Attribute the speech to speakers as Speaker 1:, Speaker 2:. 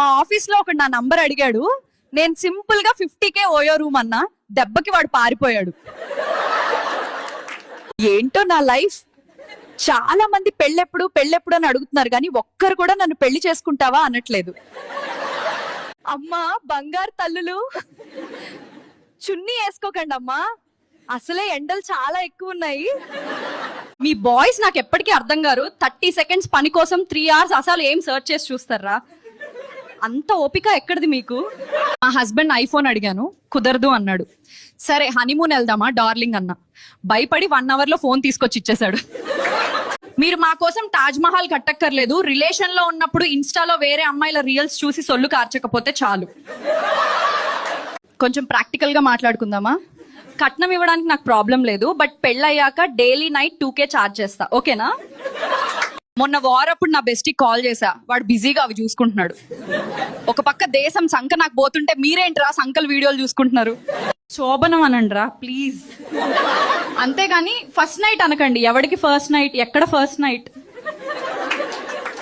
Speaker 1: మా ఆఫీస్ లో ఒకడు నా నంబర్ అడిగాడు. నేను సింపుల్ గా 50K ఓయో రూమ్ అన్నా, దెబ్బకి వాడు పారిపోయాడు. ఏంటో నా లైఫ్. చాలా మంది పెళ్ళెప్పుడు అని అడుగుతున్నారు కానీ ఒక్కరు కూడా నన్ను పెళ్లి చేసుకుంటావా అనట్లేదు. అమ్మా బంగారు తల్లులు, చున్నీ వేసుకోకండి అమ్మా, అసలే ఎండలు చాలా ఎక్కువ ఉన్నాయి. మీ బాయ్స్ నాకు ఎప్పటికీ అర్థం గారు. 30 seconds పని కోసం 3 hours అసలు ఏం సర్చ్ చేసి చూస్తారా? అంత ఓపిక ఎక్కడిది మీకు? మా హస్బెండ్ ఐఫోన్ అడిగాను, కుదరదు అన్నాడు. సరే హనీమూన్ వెళ్దామా డార్లింగ్ అన్నా, భయపడి 1 hour లో ఫోన్ తీసుకొచ్చి ఇచ్చేసాడు. మీరు మా కోసం తాజ్ మహల్ కట్టక్కర్లేదు, రిలేషన్ లో ఉన్నప్పుడు ఇన్స్టాలో వేరే అమ్మాయిల రీల్స్ చూసి సొల్లు కార్చకపోతే చాలు. కొంచెం ప్రాక్టికల్ గా మాట్లాడుకుందామా? కట్నం ఇవ్వడానికి నాకు ప్రాబ్లం లేదు, బట్ పెళ్ళయ్యాక డైలీ నైట్ 2K ఛార్జ్ చేస్తా, ఓకేనా? మొన్న వారప్పుడు నా బెస్టీ కాల్ చేశా, వాడు బిజీగా అవి చూసుకుంటున్నాడు. ఒక పక్క దేశం సంక నాకు పోతుంటే మీరేంట్రా సంకల్ వీడియోలు చూసుకుంటున్నారు? శోభనం అనండిరా ప్లీజ్. అంతేగాని ఫస్ట్ నైట్ అనకండి. ఎవడికి ఫస్ట్ నైట్, ఎక్కడ ఫస్ట్ నైట్?